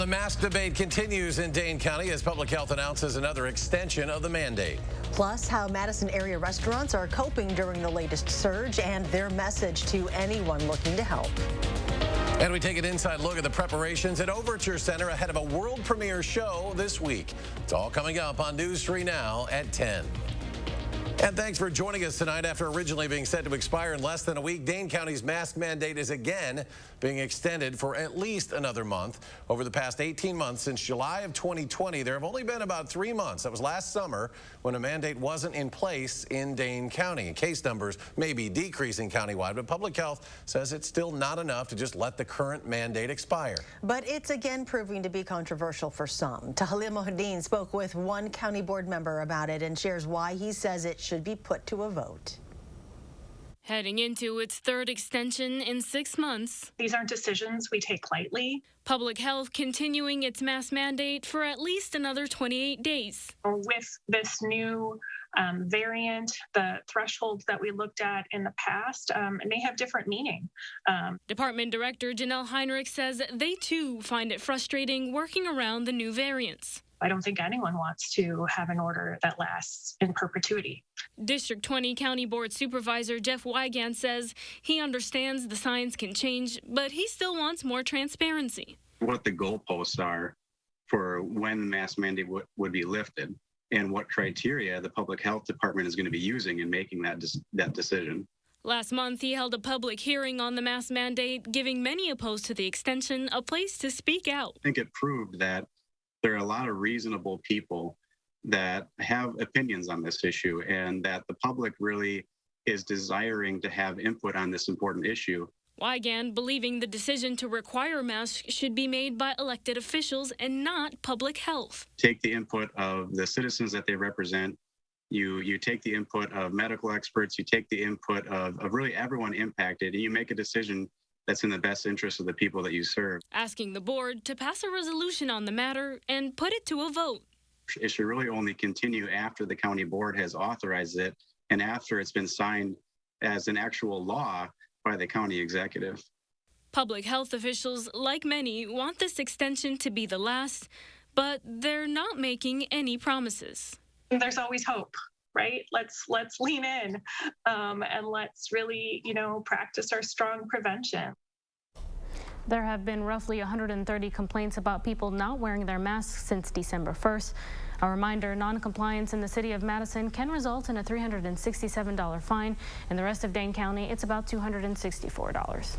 The mask debate continues in Dane County as public health announces another extension of the mandate. Plus, how Madison area restaurants are coping during the latest surge and their message to anyone looking to help. And we take an inside look at the preparations at Overture Center ahead of a world premiere show this week. It's all coming up on News 3 Now at 10. And thanks for joining us tonight. After originally being set to expire in less than a week, Dane County's mask mandate is again being extended for at least another month. Over the past 18 months, since July of 2020, there have only been about 3 months. That was last summer when a mandate wasn't in place in Dane County. Case numbers may be decreasing countywide, but public health says it's still not enough to just let the current mandate expire. But it's again proving to be controversial for some. Tahalil Mohideen spoke with one county board member about it and shares why he says it should be put to a vote. Heading into its third extension in 6 months. These aren't decisions we take lightly. Public health continuing its mask mandate for at least another 28 days. With this new variant, the thresholds that we looked at in the past may have different meaning. Department Director Janelle Heinrich says they too find it frustrating working around the new variants. I don't think anyone wants to have an order that lasts in perpetuity. District 20 County Board Supervisor Jeff Wigand says he understands the science can change, but he still wants more transparency. What the goalposts are for when the mask mandate would be lifted and what criteria the public health department is going to be using in making that decision. Last month, he held a public hearing on the mask mandate, giving many opposed to the extension a place to speak out. I think it proved that there are a lot of reasonable people that have opinions on this issue and that the public really is desiring to have input on this important issue. Wigand believing the decision to require masks should be made by elected officials and not public health. Take the input of the citizens that they represent. You take the input of medical experts. You take the input of really everyone impacted, and you make a decision that's in the best interest of the people that you serve. Asking the board to pass a resolution on the matter and put it to a vote. It should really only continue after the county board has authorized it and after it's been signed as an actual law by the county executive. Public health officials, like many, want this extension to be the last, but they're not making any promises. There's always hope, right? Let's lean in and let's really, practice our strong prevention. There have been roughly 130 complaints about people not wearing their masks since December 1st. A reminder, non-compliance in the city of Madison can result in a $367 fine. In the rest of Dane County, it's about $264.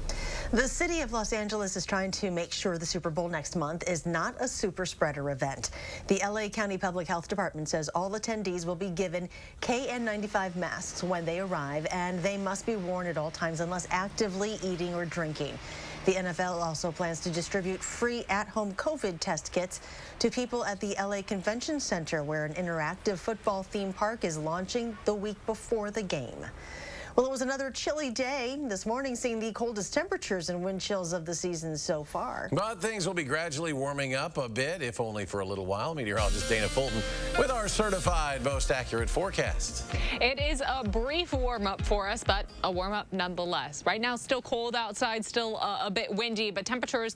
The city of Los Angeles is trying to make sure the Super Bowl next month is not a super spreader event. The LA County Public Health Department says all attendees will be given KN95 masks when they arrive, and they must be worn at all times unless actively eating or drinking. The NFL also plans to distribute free at-home COVID test kits to people at the LA Convention Center, where an interactive football theme park is launching the week before the game. Well, it was another chilly day this morning, seeing the coldest temperatures and wind chills of the season so far. But things will be gradually warming up a bit, if only for a little while. Meteorologist Dana Fulton with our certified most accurate forecast. It is a brief warm-up for us, but a warm-up nonetheless. Right now, still cold outside, still a bit windy, but temperatures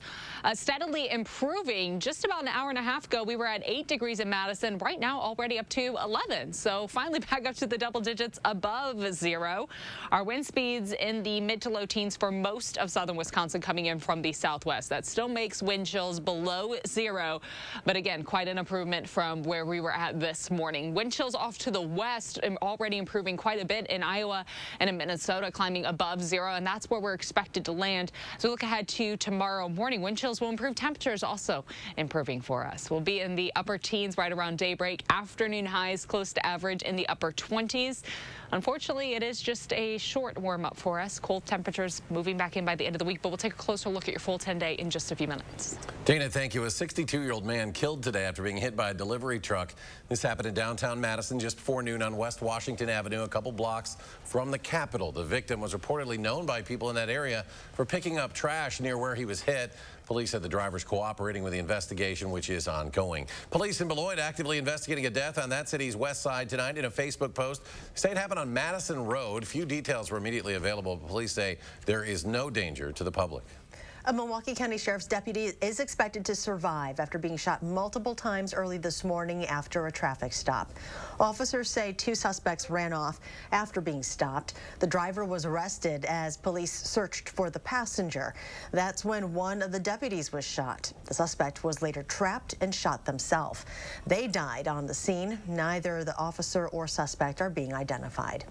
steadily improving. Just about an hour and a half ago, we were at 8 degrees in Madison. Right now, already up to 11. So finally back up to the double digits above zero. Our wind speeds in the mid to low teens for most of southern Wisconsin coming in from the southwest. That still makes wind chills below zero, but again, quite an improvement from where we were at this morning. Wind chills off to the west already improving quite a bit in Iowa and in Minnesota, climbing above zero, and that's where we're expected to land. As we look ahead to tomorrow morning, wind chills will improve. Temperatures also improving for us. We'll be in the upper teens right around daybreak. Afternoon highs close to average in the upper 20s. Unfortunately, it is just a short warm-up for us. Cold temperatures moving back in by the end of the week, but we'll take a closer look at your full 10-day in just a few minutes. Dana, thank you. A 62-year-old man killed today after being hit by a delivery truck. This happened in downtown Madison just before noon on West Washington Avenue, a couple blocks from the Capitol. The victim was reportedly known by people in that area for picking up trash near where he was hit. Police said the driver's cooperating with the investigation, which is ongoing. Police in Beloit actively investigating a death on that city's west side tonight. In a Facebook post, say it happened on Madison Road. Few details were immediately available. Police say there is no danger to the public. A Milwaukee County Sheriff's deputy is expected to survive after being shot multiple times early this morning after a traffic stop. Officers say 2 suspects ran off after being stopped. The driver was arrested as police searched for the passenger. That's when one of the deputies was shot. The suspect was later trapped and shot themselves. They died on the scene. Neither the officer or suspect are being identified.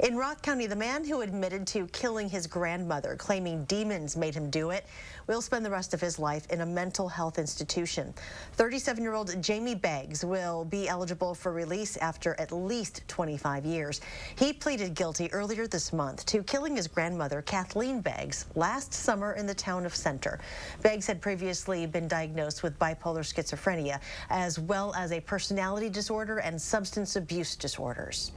In Rock County, the man who admitted to killing his grandmother, claiming demons made him do it, will spend the rest of his life in a mental health institution. 37-year-old Jamie Beggs will be eligible for release after at least 25 years. He pleaded guilty earlier this month to killing his grandmother, Kathleen Beggs, last summer in the town of Center. Beggs had previously been diagnosed with bipolar schizophrenia, as well as a personality disorder and substance abuse disorders.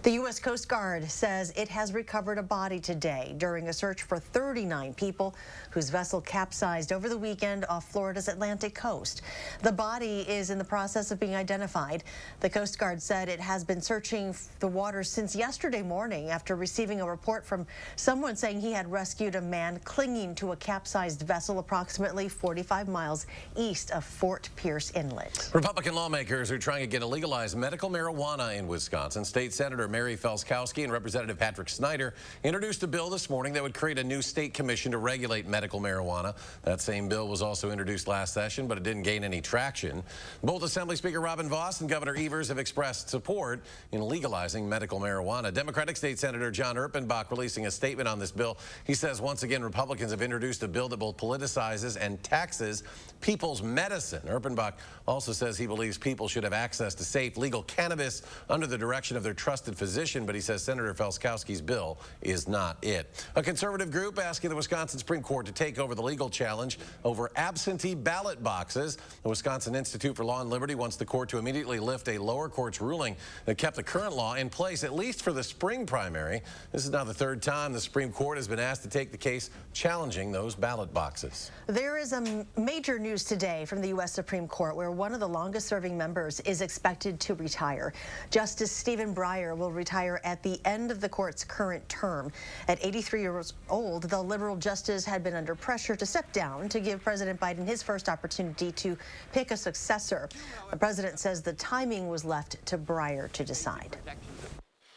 The U.S. Coast Guard says it has recovered a body today during a search for 39 people whose vessel capsized over the weekend off Florida's Atlantic coast. The body is in the process of being identified. The Coast Guard said it has been searching the waters since yesterday morning after receiving a report from someone saying he had rescued a man clinging to a capsized vessel approximately 45 miles east of Fort Pierce Inlet. Republican lawmakers are trying to get legalized medical marijuana in Wisconsin. State Senator Mary Felskowski and Representative Patrick Snyder introduced a bill this morning that would create a new state commission to regulate medical marijuana. That same bill was also introduced last session, but it didn't gain any traction. Both Assembly Speaker Robin Vos and Governor Evers have expressed support in legalizing medical marijuana. Democratic State Senator John Erpenbach releasing a statement on this bill. He says once again Republicans have introduced a bill that both politicizes and taxes people's medicine. Erpenbach also says he believes people should have access to safe, legal cannabis under the direction of their trusted physician, but he says Senator Felskowski's bill is not it. A conservative group asking the Wisconsin Supreme Court to take over the legal challenge over absentee ballot boxes. The Wisconsin Institute for Law and Liberty wants the court to immediately lift a lower court's ruling that kept the current law in place, at least for the spring primary. This is now the 3rd time the Supreme Court has been asked to take the case challenging those ballot boxes. There is a major news today from the U.S. Supreme Court where one of the longest-serving members is expected to retire. Justice Stephen Breyer will retire at the end of the court's current term. At 83 years old, the liberal justice had been under pressure to step down to give President Biden his first opportunity to pick a successor. The president says the timing was left to Breyer to decide.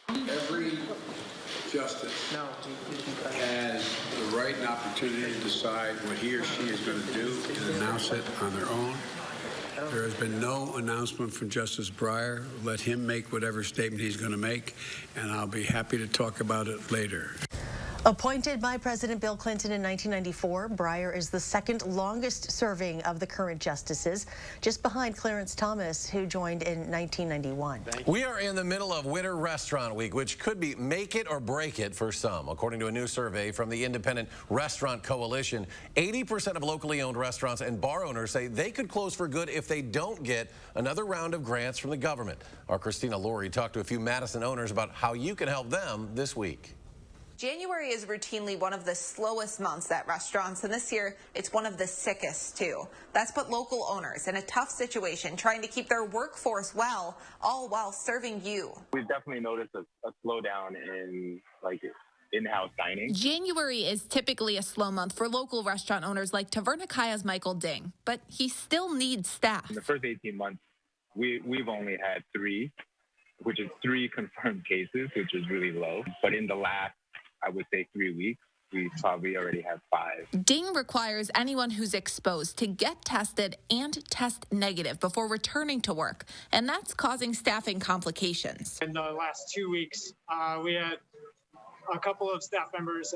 Every justice has the right and opportunity to decide what he or she is going to do and announce it on their own. There has been no announcement from Justice Breyer. Let him make whatever statement he's going to make, and I'll be happy to talk about it later. Appointed by President Bill Clinton in 1994, Breyer is the 2nd longest serving of the current justices, just behind Clarence Thomas, who joined in 1991. We are in the middle of Winter Restaurant Week, which could be make it or break it for some. According to a new survey from the Independent Restaurant Coalition, 80% of locally owned restaurants and bar owners say they could close for good if they don't get another round of grants from the government. Our Christina Laurie talked to a few Madison owners about how you can help them this week. January is routinely one of the slowest months at restaurants, and this year it's one of the sickest too. That's put local owners in a tough situation trying to keep their workforce well, all while serving you. We've definitely noticed a slowdown in in-house dining. January is typically a slow month for local restaurant owners like Taverna Kaya's Michael Ding, but he still needs staff. In the first 18 months, we've only had 3, which is 3 confirmed cases, which is really low. But in the last, I would say 3 weeks, we probably already have 5. Ding requires anyone who's exposed to get tested and test negative before returning to work, and that's causing staffing complications. In the last 2 weeks, we had a couple of staff members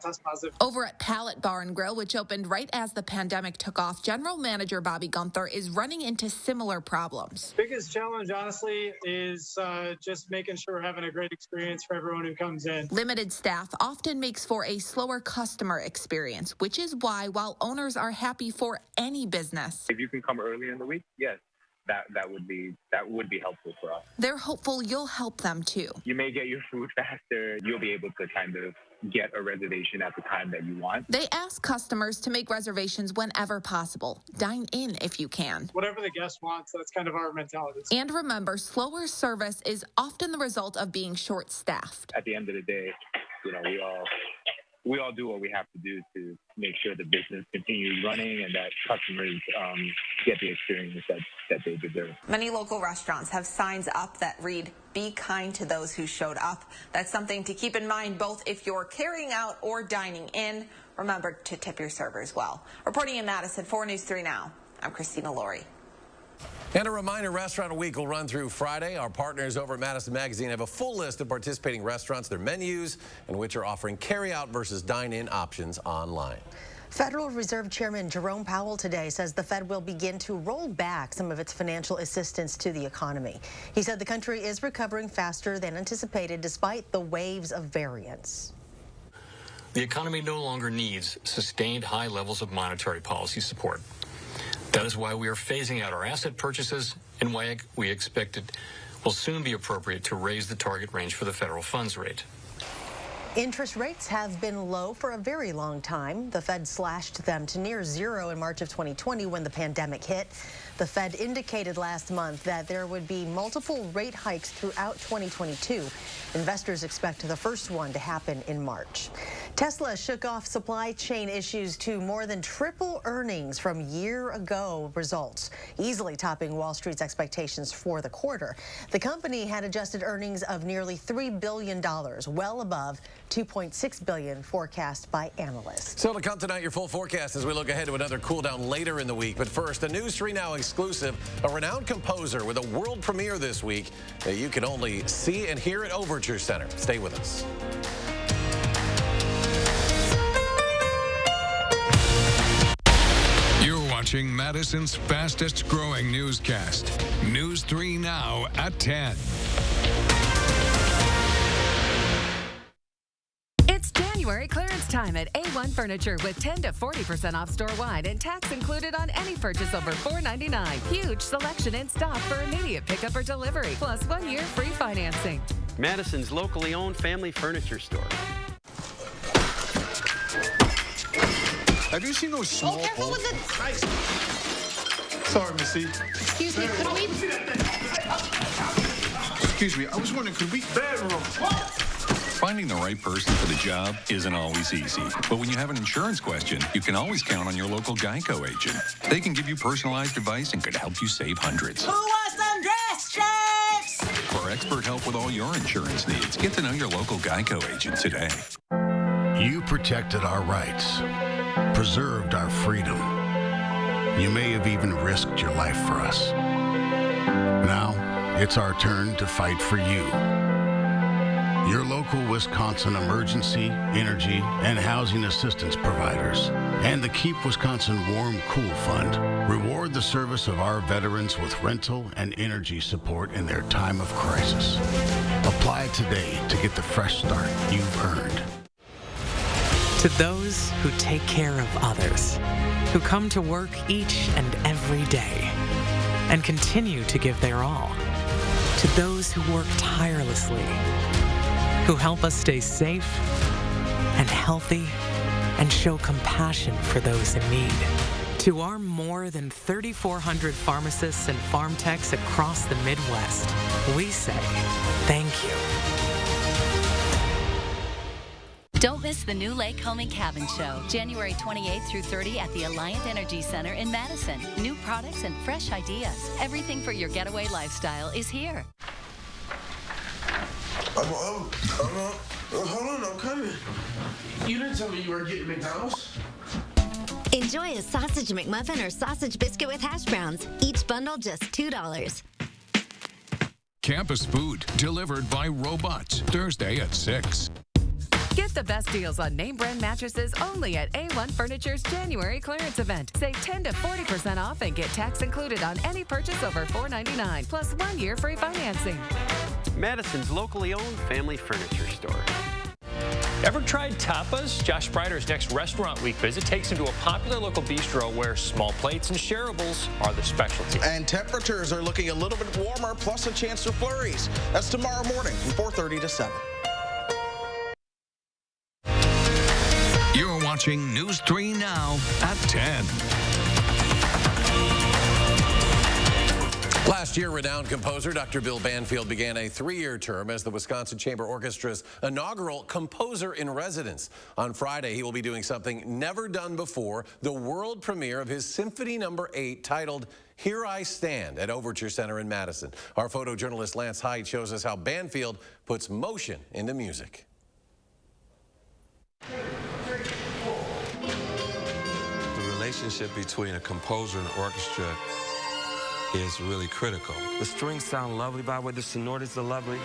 test positive. Over at Pallet Bar and Grill, which opened right as the pandemic took off, General Manager Bobby Gunther is running into similar problems. Biggest challenge, honestly, is just making sure we're having a great experience for everyone who comes in. Limited staff often makes for a slower customer experience, which is why, while owners are happy for any business, If you can come early in the week, yes, that would be helpful for us. they're hopeful you'll help them too. You may get your food faster. You'll be able to kind of get a reservation at the time that you want. They ask customers to make reservations whenever possible. Dine in if you can. Whatever the guest wants, that's kind of our mentality. And remember, slower service is often the result of being short-staffed. At the end of the day, we all do what we have to do to make sure the business continues running and that customers get the experience that they deserve. Many local restaurants have signs up that read, "Be kind to those who showed up." That's something to keep in mind both if you're carrying out or dining in. Remember to tip your servers well. Reporting in Madison, 4 News 3 Now, I'm Christina Laurie. And a reminder, Restaurant Week will run through Friday. Our partners over at Madison Magazine have a full list of participating restaurants, their menus, and which are offering carry-out versus dine-in options online. Federal Reserve Chairman Jerome Powell today says the Fed will begin to roll back some of its financial assistance to the economy. He said the country is recovering faster than anticipated despite the waves of variants. The economy no longer needs sustained high levels of monetary policy support. That is why we are phasing out our asset purchases and why we expect it will soon be appropriate to raise the target range for the federal funds rate. Interest rates have been low for a very long time. The Fed slashed them to near zero in March of 2020 when the pandemic hit. The Fed indicated last month that there would be multiple rate hikes throughout 2022. Investors expect the first one to happen in March. Tesla shook off supply chain issues to more than triple earnings from year-ago results, easily topping Wall Street's expectations for the quarter. The company had adjusted earnings of nearly $3 billion, well above $2.6 billion forecast by analysts. So to come tonight, your full forecast as we look ahead to another cool down later in the week. But first, a News 3 Now exclusive, a renowned composer with a world premiere this week that you can only see and hear at Overture Center. Stay with us. You're watching Madison's fastest growing newscast, News 3 Now at 10. It's January clearance time at A1 Furniture with 10 to 40% off store-wide and tax included on any purchase over $4.99. Huge selection in stock for immediate pickup or delivery, plus 1 year free financing. Madison's locally owned family furniture store. Have you seen those small careful with Sorry, Missy. Excuse me, could we? Excuse me, I was wondering, could we? Bedroom. Finding the right person for the job isn't always easy. But when you have an insurance question, you can always count on your local Geico agent. They can give you personalized advice and could help you save hundreds. Who wants some dress shirts? For expert help with all your insurance needs, get to know your local Geico agent today. You protected our rights, preserved our freedom. You may have even risked your life for us. Now, it's our turn to fight for you. Your local Wisconsin emergency, energy, and housing assistance providers, and the Keep Wisconsin Warm Cool Fund reward the service of our veterans with rental and energy support in their time of crisis. Apply today to get the fresh start you've earned. To those who take care of others, who come to work each and every day, and continue to give their all. To those who work tirelessly, who help us stay safe and healthy and show compassion for those in need. To our more than 3,400 pharmacists and farm techs across the Midwest, we say thank you. Don't miss the new Lake Homing Cabin Show, January 28th through 30 at the Alliant Energy Center in Madison. New products and fresh ideas. Everything for your getaway lifestyle is here. Hold on, I'm coming. You didn't tell me you were getting McDonald's. Enjoy a sausage McMuffin or sausage biscuit with hash browns. Each bundle just $2. Campus food delivered by robots, Thursday at 6. Get the best deals on name brand mattresses only at A1 Furniture's January clearance event. Save 10 to 40% off and get tax included on any purchase over $4.99, plus 1 year free financing. Madison's locally owned family furniture store. Ever tried tapas? Josh Sprider's next Restaurant Week visit takes him to a popular local bistro where small plates and shareables are the specialty. And temperatures are looking a little bit warmer, plus a chance for flurries. That's tomorrow morning from 4:30 to 7. You're watching News 3 Now at 10. Last year, renowned composer Dr. Bill Banfield began a 3-year term as the Wisconsin Chamber Orchestra's inaugural composer in residence. On Friday, he will be doing something never done before, the world premiere of his Symphony No. 8 titled Here I Stand at Overture Center in Madison. Our photojournalist Lance Height shows us how Banfield puts motion into music. The relationship between a composer and an orchestra is really critical. The strings sound lovely, by the way, the sonorities are lovely.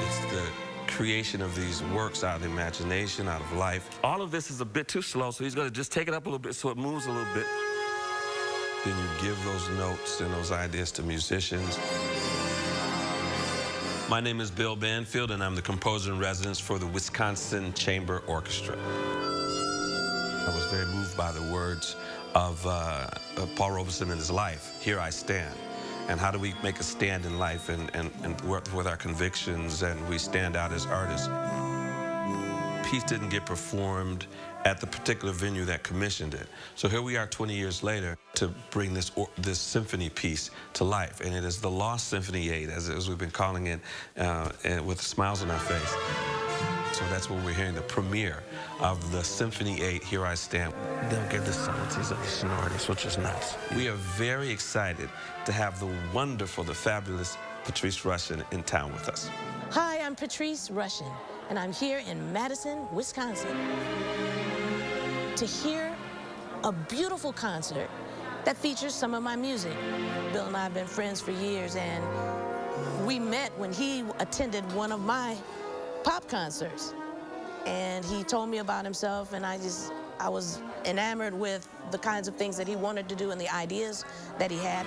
It's the creation of these works out of the imagination, out of life. All of this is a bit too slow, so he's going to just take it up a little bit so it moves a little bit. Then you give those notes and those ideas to musicians. My name is Bill Banfield, and I'm the composer in residence for the Wisconsin Chamber Orchestra. I was very moved by the words of Paul Robeson in his life, Here I Stand. And how do we make a stand in life and work with our convictions, and we stand out as artists. Piece didn't get performed at the particular venue that commissioned it. So here we are 20 years later to bring this symphony piece to life. And it is the Lost Symphony 8, as we've been calling it, and with smiles on our face. So that's what we're hearing, the premiere of the Symphony 8, Here I Stand. They'll get the subtleties of the sonorities, which is nice. We are very excited to have the wonderful, the fabulous Patrice Rushen in town with us. Hi, I'm Patrice Rushen, and I'm here in Madison, Wisconsin, to hear a beautiful concert that features some of my music. Bill and I have been friends for years, and we met when he attended one of my pop concerts, and he told me about himself, and I was enamored with the kinds of things that he wanted to do and the ideas that he had.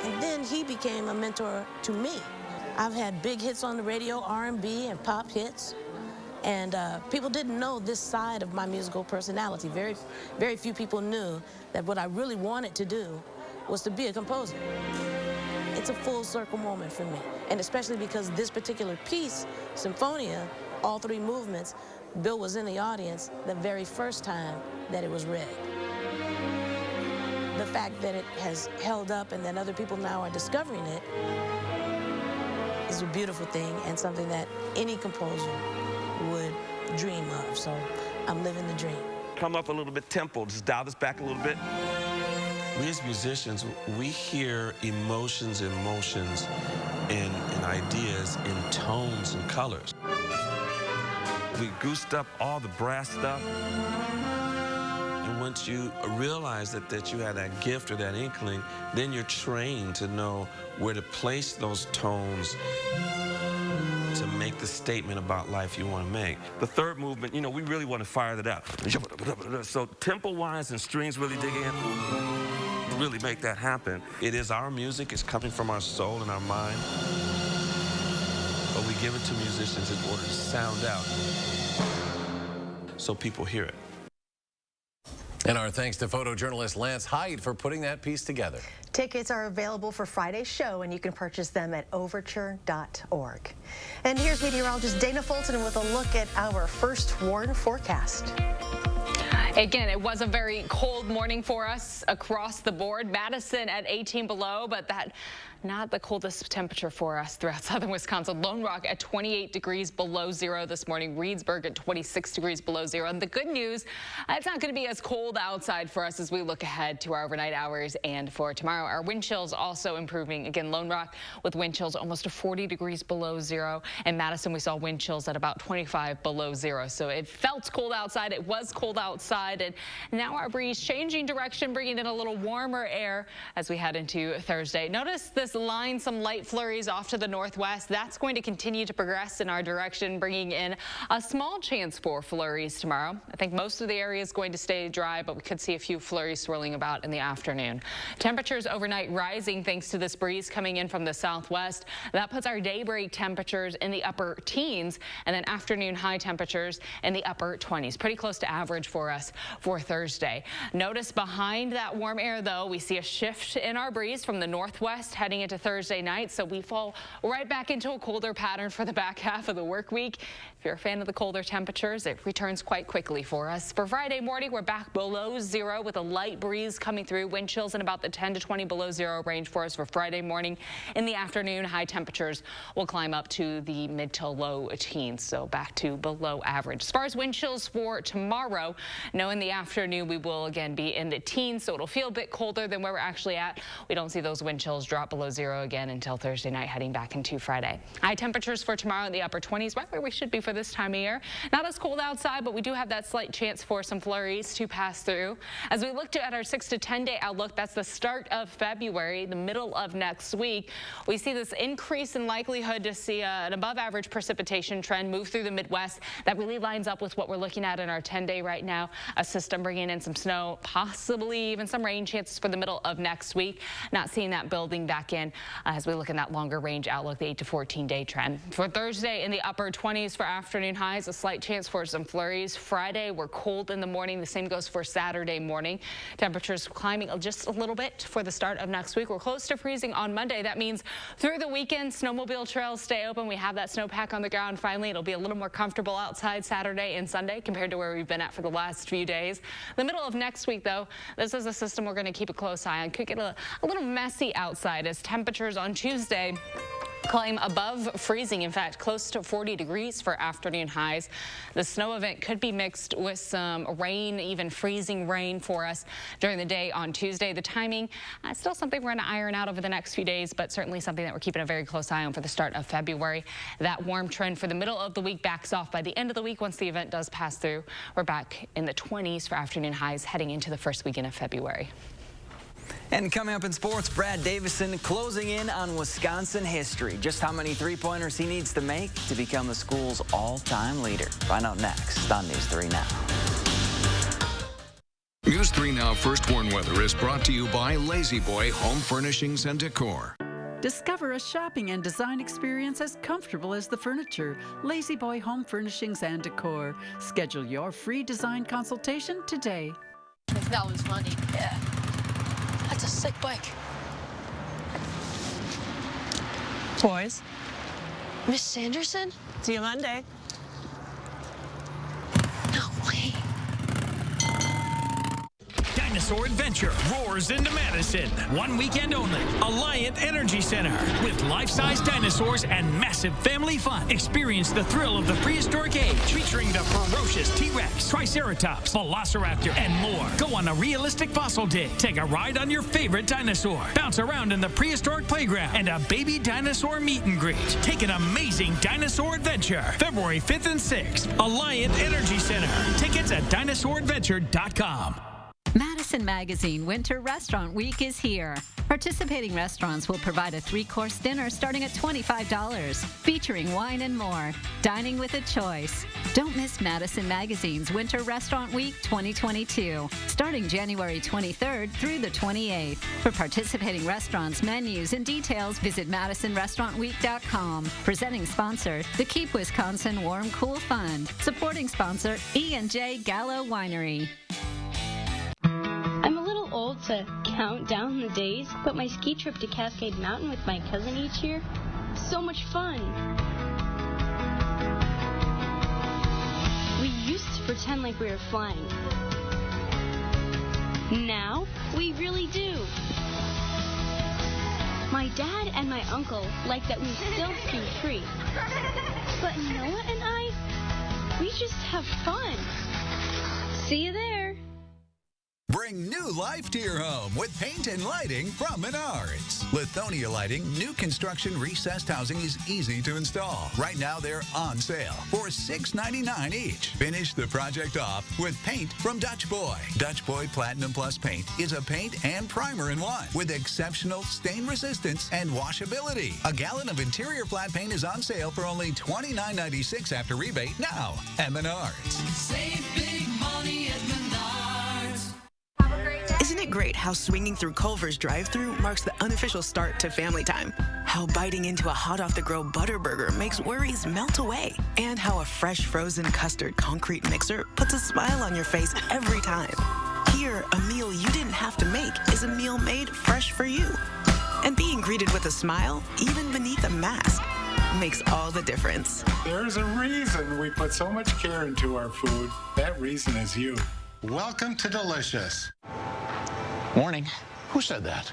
And then he became a mentor to me. I've had big hits on the radio, R&B and pop hits, and people didn't know this side of my musical personality. Very few people knew that what I really wanted to do was to be a composer. It's a full circle moment for me, and especially because this particular piece, Symphonia, all 3 movements, Bill was in the audience the very first time that it was read. The fact that it has held up and that other people now are discovering it is a beautiful thing, and something that any composer would dream of. So I'm living the dream. Come up a little bit tempo, just dial this back a little bit. We as musicians, we hear emotions and motions and ideas in tones and colors. We goosed up all the brass stuff. And once you realize that you have that gift or that inkling, then you're trained to know where to place those tones to make the statement about life you want to make. The third movement, we really want to fire that up. So tempo-wise and strings really dig in, really make that happen. It is our music. It's coming from our soul and our mind. But we give it to musicians in order to sound out so people hear it. And our thanks to photojournalist Lance Height for putting that piece together. Tickets are available for Friday's show, and you can purchase them at overture.org. And here's meteorologist Dana Fulton with a look at our first warn forecast. Again, it was a very cold morning for us across the board. Madison at 18 below, but not the coldest temperature for us throughout southern Wisconsin. Lone Rock at 28 degrees below zero this morning. Reedsburg at 26 degrees below zero. And the good news, it's not going to be as cold outside for us as we look ahead to our overnight hours and for tomorrow. Our wind chills also improving. Again, Lone Rock with wind chills almost to 40 degrees below zero. And Madison, we saw wind chills at about 25 below zero. So it felt cold outside. It was cold outside. And now our breeze changing direction, bringing in a little warmer air as we head into Thursday. Notice this line, some light flurries off to the northwest. That's going to continue to progress in our direction, bringing in a small chance for flurries tomorrow. I think most of the area is going to stay dry, but we could see a few flurries swirling about in the afternoon. Temperatures overnight rising thanks to this breeze coming in from the southwest. That puts our daybreak temperatures in the upper teens, and then afternoon high temperatures in the upper 20s. Pretty close to average for us for Thursday. Notice behind that warm air, though, we see a shift in our breeze from the northwest heading into Thursday night, so we fall right back into a colder pattern for the back half of the work week. If you're a fan of the colder temperatures, it returns quite quickly for us. For Friday morning, we're back below zero with a light breeze coming through. Wind chills in about the 10 to 20 below zero range for us for Friday morning. In the afternoon, high temperatures will climb up to the mid to low teens, so back to below average. As far as wind chills for tomorrow, no, in the afternoon, we will again be in the teens, so it'll feel a bit colder than where we're actually at. We don't see those wind chills drop below zero again until Thursday night, heading back into Friday. High temperatures for tomorrow in the upper 20s, right where we should be for this time of year. Not as cold outside, but we do have that slight chance for some flurries to pass through. As we look at our 6 to 10 day outlook, that's the start of February, the middle of next week. We see this increase in likelihood to see an above average precipitation trend move through the Midwest. That really lines up with what we're looking at in our 10 day right now. A system bringing in some snow, possibly even some rain chances for the middle of next week. Not seeing that building back in as we look in that longer range outlook, the 8 to 14 day trend. For Thursday in the upper 20s for afternoon highs, a slight chance for some flurries. Friday, we're cold in the morning. The same goes for Saturday morning. Temperatures climbing just a little bit for the start of next week. We're close to freezing on Monday. That means through the weekend, snowmobile trails stay open. We have that snowpack on the ground. Finally, it'll be a little more comfortable outside Saturday and Sunday compared to where we've been at for the last few days. The middle of next week, though, this is a system we're going to keep a close eye on. Could get a little messy outside as temperatures on Tuesday climb above freezing, in fact, close to 40 degrees for afternoon highs. The snow event could be mixed with some rain, even freezing rain for us during the day on Tuesday. The timing, still something we're going to iron out over the next few days, but certainly something that we're keeping a very close eye on for the start of February. That warm trend for the middle of the week backs off by the end of the week. Once the event does pass through, we're back in the 20s for afternoon highs heading into the first weekend of February. And coming up in sports, Brad Davison closing in on Wisconsin history. Just how many three-pointers he needs to make to become the school's all-time leader. Find out next on News 3 Now. News 3 Now First Warn Weather is brought to you by Lazy Boy Home Furnishings and Decor. Discover a shopping and design experience as comfortable as the furniture. Lazy Boy Home Furnishings and Decor. Schedule your free design consultation today. That was funny. Yeah. That's a sick bike. Boys. Miss Sanderson? See you Monday. No way. Dinosaur Adventure roars into Madison. One weekend only. Alliant Energy Center. With life-size dinosaurs and massive family fun. Experience the thrill of the prehistoric age. Featuring the ferocious T-Rex, Triceratops, Velociraptor, and more. Go on a realistic fossil dig. Take a ride on your favorite dinosaur. Bounce around in the prehistoric playground. And a baby dinosaur meet and greet. Take an amazing dinosaur adventure. February 5th and 6th. Alliant Energy Center. Tickets at dinosauradventure.com. Madison Magazine Winter Restaurant Week is here. Participating restaurants will provide a 3-course dinner starting at $25, featuring wine and more. Dining with a choice. Don't miss Madison Magazine's Winter Restaurant Week 2022, starting January 23rd through the 28th. For participating restaurants, menus, and details, visit MadisonRestaurantWeek.com. Presenting sponsor, the Keep Wisconsin Warm Cool Fund. Supporting sponsor, E&J Gallo Winery. I'm a little old to count down the days, but my ski trip to Cascade Mountain with my cousin each year, so much fun. We used to pretend like we were flying. Now, we really do. My dad and my uncle like that we still ski free. But Noah and I, we just have fun. See you there. Bring new life to your home with paint and lighting from Menards. Lithonia Lighting new construction recessed housing is easy to install. Right now they're on sale for $6.99 each. Finish the project off with paint from Dutch Boy. Dutch Boy Platinum Plus paint is a paint and primer in one with exceptional stain resistance and washability. A gallon of interior flat paint is on sale for only $29.96 after rebate now at Menards. Save big money at Menards. Isn't it great how swinging through Culver's drive-thru marks the unofficial start to family time? How biting into a hot-off-the-grill Butterburger makes worries melt away? And how a fresh frozen custard concrete mixer puts a smile on your face every time. Here, a meal you didn't have to make is a meal made fresh for you. And being greeted with a smile, even beneath a mask. makes all the difference. There's a reason we put so much care into our food. That reason is you. Welcome to Delicious. Morning. Who said that?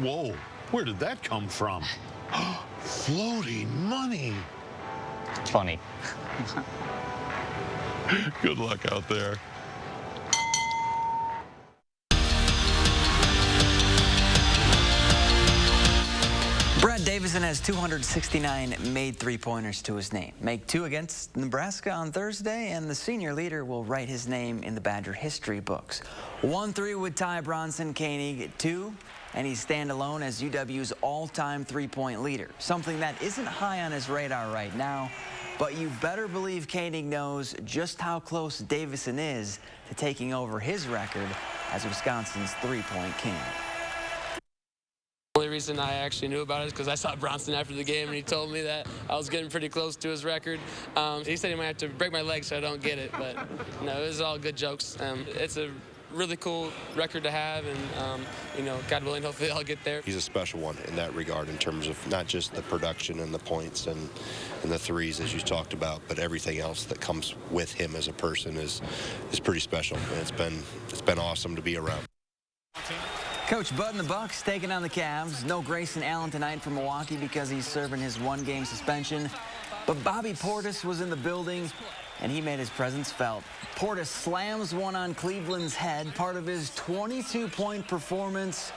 Whoa, where did that come from? Floating money. Funny. Good luck out there. Brad Davison has 269 made three-pointers to his name. Make 2 against Nebraska on Thursday, and the senior leader will write his name in the Badger history books. 1-3 would tie Bronson Koenig at 2, and he's stand alone as UW's all-time three-point leader, something that isn't high on his radar right now. But you better believe Koenig knows just how close Davison is to taking over his record as Wisconsin's three-point king. The only reason I actually knew about it is because I saw Bronson after the game, and he told me that I was getting pretty close to his record. He said he might have to break my leg so I don't get it, but no, it was all good jokes. It's a really cool record to have, and you know, God willing, hopefully I'll get there. He's a special one in that regard in terms of not just the production and the points and the threes as you talked about, but everything else that comes with him as a person is pretty special, and it's been awesome to be around. Coach Bud and the Bucks taking on the Cavs. No Grayson Allen tonight for Milwaukee because he's serving his 1-game suspension. But Bobby Portis was in the building, and he made his presence felt. Portis slams one on Cleveland's head, part of his 22-point performance.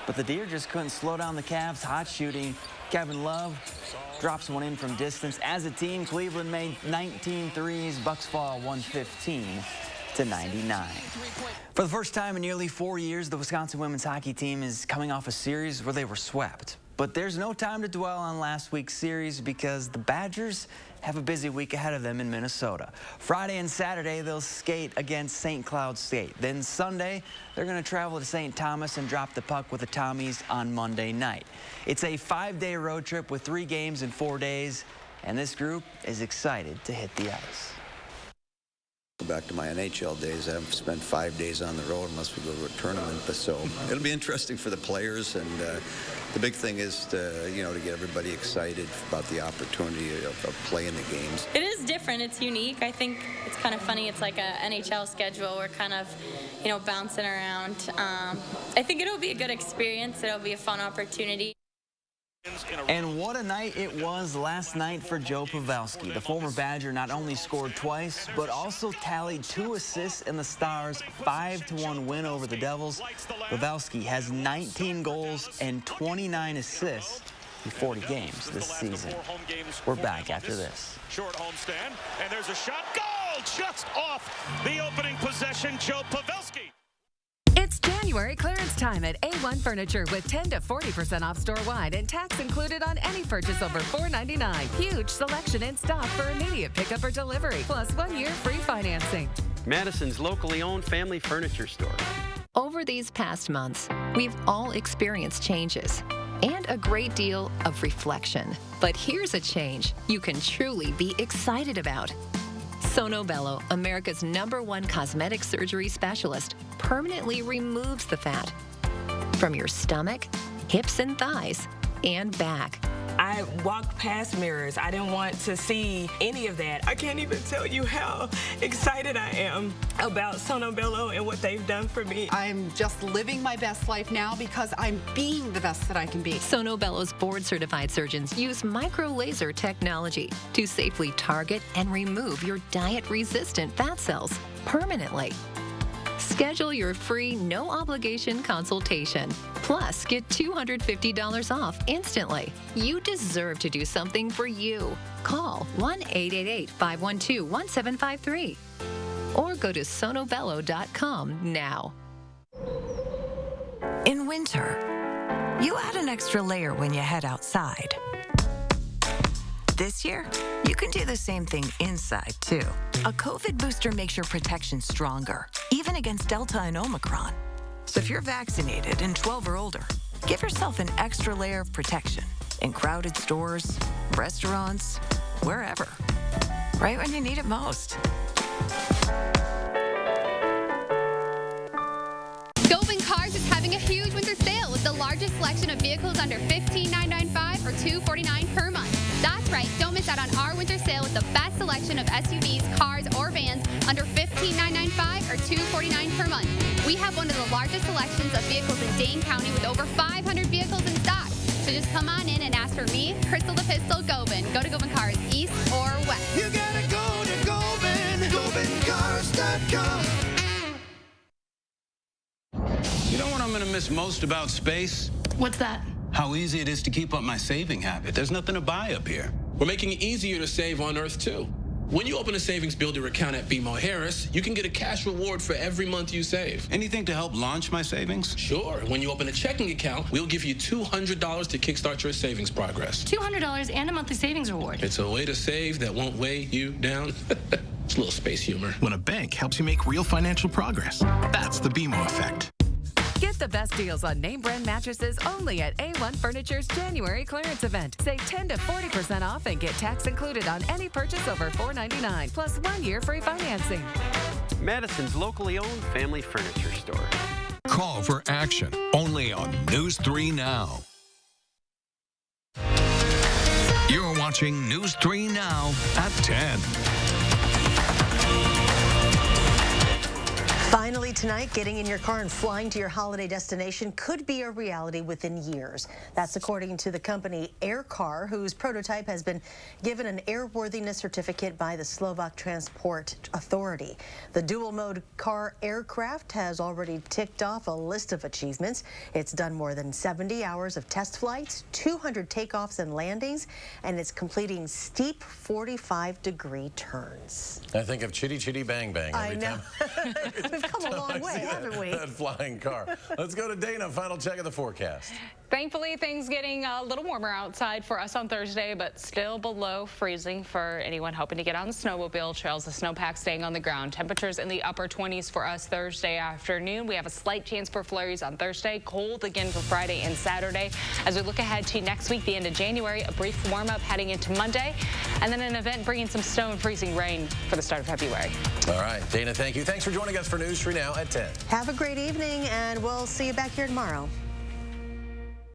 But the Deer just couldn't slow down the Cavs' hot shooting. Kevin Love drops one in from distance. As a team, Cleveland made 19 threes. Bucks fall 115-99. For the first time in nearly 4 years, the Wisconsin women's hockey team is coming off a series where they were swept. But there's no time to dwell on last week's series because the Badgers have a busy week ahead of them in Minnesota. Friday and Saturday, they'll skate against St. Cloud State. Then Sunday, they're going to travel to St. Thomas and drop the puck with the Tommies on Monday night. It's a 5-day road trip with 3 games in 4 days, and this group is excited to hit the ice. Back to my NHL days, I've spent 5 days on the road unless we go to a tournament. But so it'll be interesting for the players, and the big thing is to get everybody excited about the opportunity of playing the games. It is different. It's unique. I think it's kind of funny. It's like an NHL schedule. We're kind of, bouncing around. I think it'll be a good experience. It'll be a fun opportunity. And what a night it was last night for Joe Pavelski. The former Badger not only scored twice, but also tallied 2 assists in the Stars' 5-1 win over the Devils. Pavelski has 19 goals and 29 assists in 40 games this season. We're back after this. Short homestand, and there's a shot. Goal! Just off the opening possession, Joe Pavelski. It's January clearance time at A1 Furniture with 10 to 40% off store-wide and tax included on any purchase over $4.99. Huge selection in stock for immediate pickup or delivery, plus 1 year free financing. Madison's locally owned family furniture store. Over these past months, we've all experienced changes and a great deal of reflection. But here's a change you can truly be excited about. Sono Bello, America's #1 cosmetic surgery specialist, permanently removes the fat from your stomach, hips and thighs, and back. I walked past mirrors. I didn't want to see any of that. I can't even tell you how excited I am about Sono Bello and what they've done for me. I'm just living my best life now because I'm being the best that I can be. Sono Bello's board-certified surgeons use micro-laser technology to safely target and remove your diet-resistant fat cells permanently. Schedule your free, no-obligation consultation. Plus, get $250 off instantly. You deserve to do something for you. Call 1-888-512-1753 or go to sonobello.com now. In winter, you add an extra layer when you head outside. This year, you can do the same thing inside, too. A COVID booster makes your protection stronger, even against Delta and Omicron. So if you're vaccinated and 12 or older, give yourself an extra layer of protection in crowded stores, restaurants, wherever. Right when you need it most. Goldman Cars is having a huge winter sale with the largest selection of vehicles under $15,995 or $249 per month. That's That's right. Don't miss out on our winter sale with the best selection of SUVs, cars, or vans under $15,995 or $249 per month. We have one of the largest selections of vehicles in Dane County with over 500 vehicles in stock. So just come on in and ask for me, Crystal the Pistol Gobin. Go to Gobin Cars, east or west. You gotta go to Gobin, GobinCars.com. You know what I'm going to miss most about space? What's that? How easy it is to keep up my saving habit. There's nothing to buy up here. We're making it easier to save on Earth, too. When you open a savings builder account at BMO Harris, you can get a cash reward for every month you save. Anything to help launch my savings? Sure. When you open a checking account, we'll give you $200 to kickstart your savings progress. $200 and a monthly savings reward. It's a way to save that won't weigh you down. It's a little space humor. When a bank helps you make real financial progress, that's the BMO effect. Get the best deals on name brand mattresses only at A1 Furniture's January clearance event. Save 10 to 40% off and get tax included on any purchase over $499, plus 1 year free financing. Madison's locally owned family furniture store. Call for action only on News 3 Now. You're watching News 3 Now at 10. Finally tonight, getting in your car and flying to your holiday destination could be a reality within years. That's according to the company Aircar, whose prototype has been given an airworthiness certificate by the Slovak Transport Authority. The dual-mode car aircraft has already ticked off a list of achievements. It's done more than 70 hours of test flights, 200 takeoffs and landings, and it's completing steep 45-degree turns. I think of Chitty Chitty Bang Bang every time. We've come a long way, haven't we? That flying car. Let's go to Dana. Final check of the forecast. Thankfully, things getting a little warmer outside for us on Thursday, but still below freezing for anyone hoping to get on the snowmobile trails. The snowpack staying on the ground. Temperatures in the upper 20s for us Thursday afternoon. We have a slight chance for flurries on Thursday. Cold again for Friday and Saturday. As we look ahead to next week, the end of January, a brief warm-up heading into Monday, and then an event bringing some snow and freezing rain for the start of February. All right, Dana, thank you. Thanks for joining us for News 3 Now at 10. Have a great evening, and we'll see you back here tomorrow.